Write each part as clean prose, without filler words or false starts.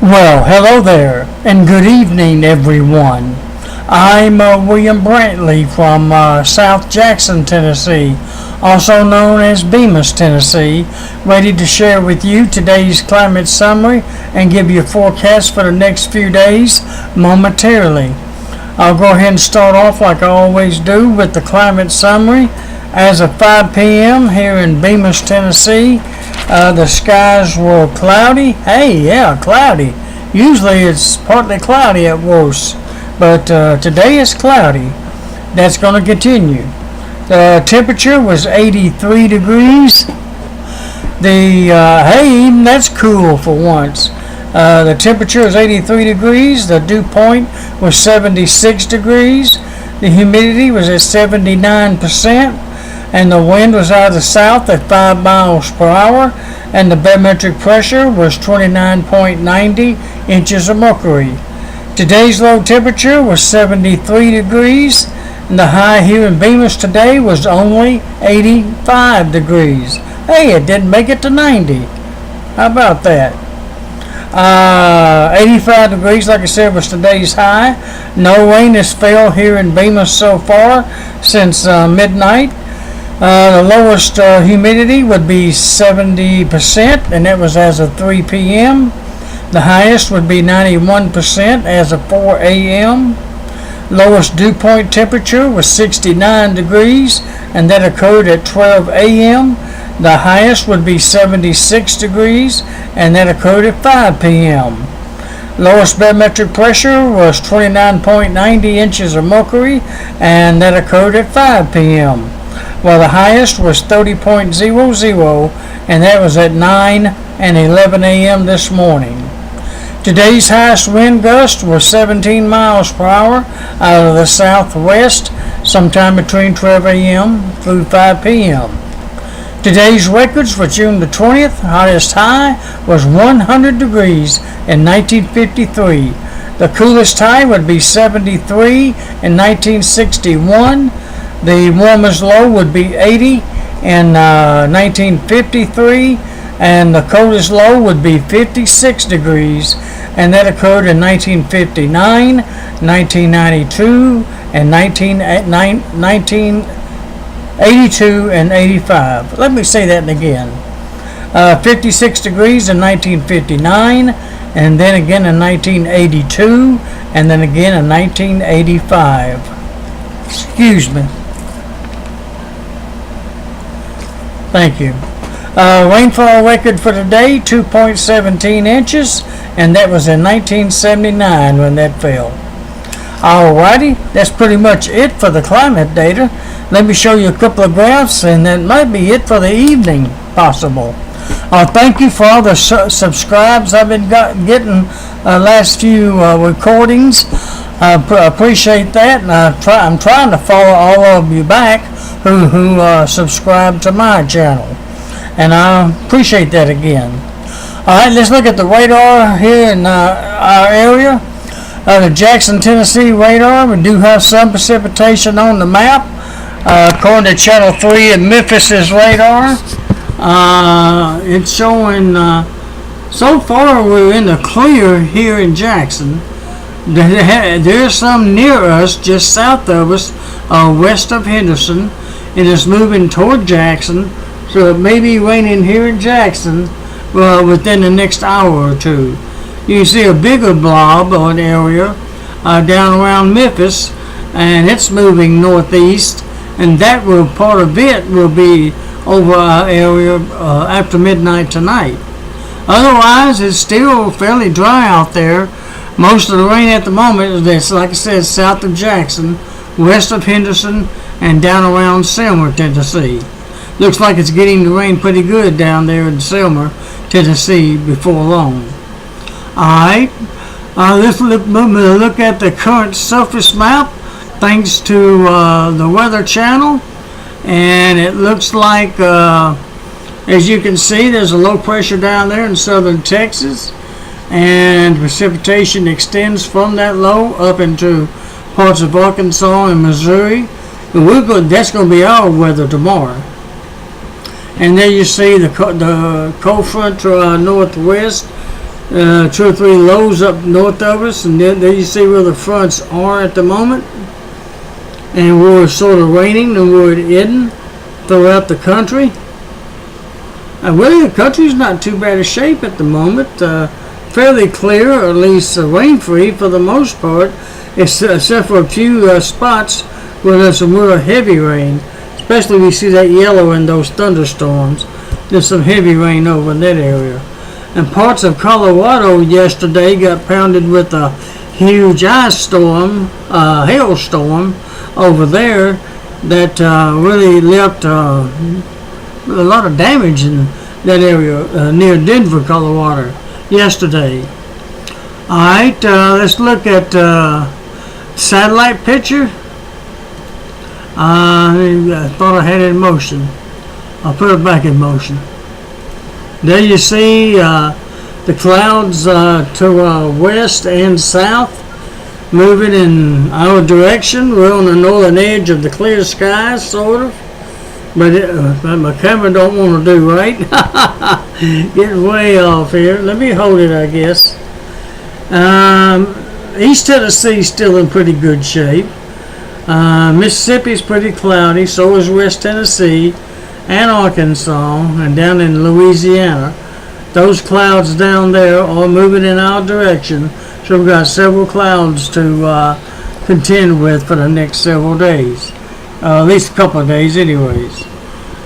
Well, hello there, and good evening, everyone. I'm William Brantley from South Jackson, Tennessee, also known as Bemis, Tennessee, ready to share with you today's climate summary and give you a forecast for the next few days momentarily. I'll go ahead and start off like I always do with the climate summary. As of 5 p.m. here in Bemis, Tennessee, the skies were cloudy. Hey, yeah, cloudy. Usually it's partly cloudy at worst, but today it's cloudy. That's going to continue. The temperature was 83 degrees. Hey, that's cool for once. The temperature is 83 degrees. The dew point was 76 degrees. The humidity was at 79%. And the wind was out of the south at 5 miles per hour, and the barometric pressure was 29.90 inches of mercury. Today's low temperature was 73 degrees, and the high here in Bemis today was only 85 degrees. Hey, it didn't make it to 90. How about that? 85 degrees, like I said, was today's high. No rain has fell here in Bemis so far since midnight. The lowest humidity would be 70%, and that was as of 3 p.m. The highest would be 91% as of 4 a.m. Lowest dew point temperature was 69 degrees, and that occurred at 12 a.m. The highest would be 76 degrees, and that occurred at 5 p.m. Lowest barometric pressure was 29.90 inches of mercury, and that occurred at 5 p.m. While the highest was 30.00, and that was at 9 and 11 a.m. this morning. Today's highest wind gust was 17 miles per hour out of the southwest, sometime between 12 a.m. through 5 p.m. Today's records for June the 20th, hottest high was 100 degrees in 1953. The coolest high would be 73 in 1961. The warmest low would be 80 in 1953, and the coldest low would be 56 degrees, and that occurred in 1959, 1992, and 1982 and 85. Let me say that again. 56 degrees in 1959, and then again in 1982, and then again in 1985. Excuse me. Thank you. Rainfall record for today, 2.17 inches, and that was in 1979 when that fell. Alrighty, that's pretty much it for the climate data. Let me show you a couple of graphs, and that might be it for the evening, possible. Thank you for all the subscribes I've been getting last few recordings. I appreciate that, and I'm trying to follow all of you back who subscribe to my channel, and I appreciate that again. Alright, let's look at the radar here in our area. The Jackson, Tennessee radar, we do have some precipitation on the map. According to Channel 3 of Memphis's radar, it's showing, so far we're in the clear here in Jackson. There's some near us, just south of us, west of Henderson. It is moving toward Jackson, so it may be raining here in Jackson within the next hour or two. You can see a bigger blob or an area down around Memphis, and it's moving northeast, and that part of it will be over our area after midnight tonight. Otherwise, it's still fairly dry out there. Most of the rain at the moment is, like I said, south of Jackson, west of Henderson, and down around Selmer, Tennessee. Looks like it's getting to rain pretty good down there in Selmer, Tennessee before long. Alright, let's look at the current surface map thanks to the Weather Channel. And it looks like, as you can see, there's a low pressure down there in southern Texas. And precipitation extends from that low up into parts of Arkansas and Missouri. And that's going to be our weather tomorrow. And there you see the cold front to our northwest 2 or 3 lows up north of us, and then there you see where the fronts are at the moment, and where it's sort of raining and where it isn't throughout the country. Really, the country's not too bad a shape at the moment. Fairly clear, or at least rain-free for the most part, except for a few spots where there's some real heavy rain. Especially we see that yellow in those thunderstorms. There's some heavy rain over in that area. And parts of Colorado yesterday got pounded with a huge ice storm, hailstorm over there that really left a lot of damage in that area near Denver, Colorado yesterday. Alright, let's look at satellite picture. I thought I had it in motion. I'll put it back in motion. There you see the clouds to west and south moving in our direction. We're on the northern edge of the clear skies, sort of. But my camera don't want to do right. Getting way off here. Let me hold it, I guess. East Tennessee's still in pretty good shape. Mississippi's pretty cloudy. So is West Tennessee and Arkansas, and down in Louisiana. Those clouds down there are moving in our direction. So we've got several clouds to contend with for the next several days. At least a couple of days anyways.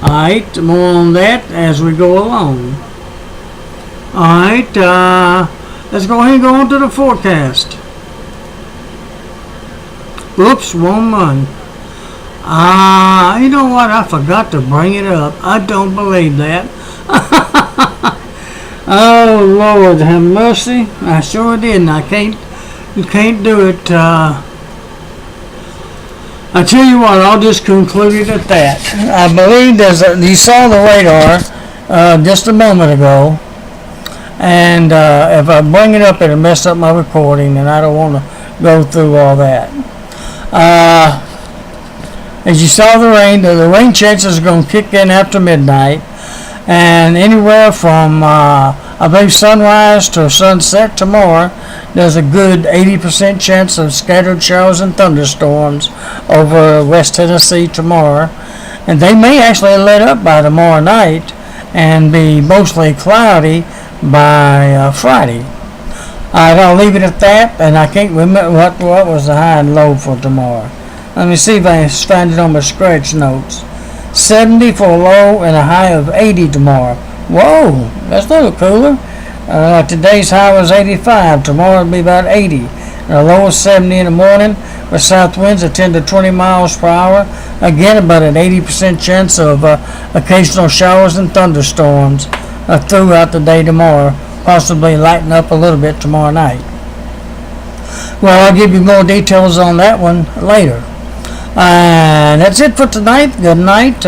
Alright, more on that as we go along. Alright, let's go ahead and go on to the forecast. Oops, wrong one. You know what? I forgot to bring it up. I don't believe that. Oh, Lord, have mercy. I sure didn't. You can't do it. I tell you what, I'll just conclude it at that. I believe you saw the radar just a moment ago, and if I bring it up, it'll mess up my recording, and I don't want to go through all that. As you saw the rain chances are going to kick in after midnight, and anywhere from I believe sunrise to sunset tomorrow, there's a good 80% chance of scattered showers and thunderstorms over West Tennessee tomorrow. And they may actually let up by tomorrow night and be mostly cloudy by Friday. I'll leave it at that, and I can't remember what was the high and low for tomorrow. Let me see if I can find it on my scratch notes. 70 for a low and a high of 80 tomorrow. Whoa, that's a little cooler. Today's high was 85. Tomorrow will be about 80. And a low of 70 in the morning with south winds of 10 to 20 miles per hour. Again, about an 80% chance of occasional showers and thunderstorms throughout the day tomorrow. Possibly lighten up a little bit tomorrow night. Well, I'll give you more details on that one later. That's it for tonight. Good night.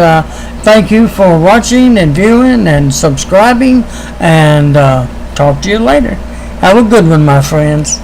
Thank you for watching and viewing and subscribing, and talk to you later. Have a good one, my friends.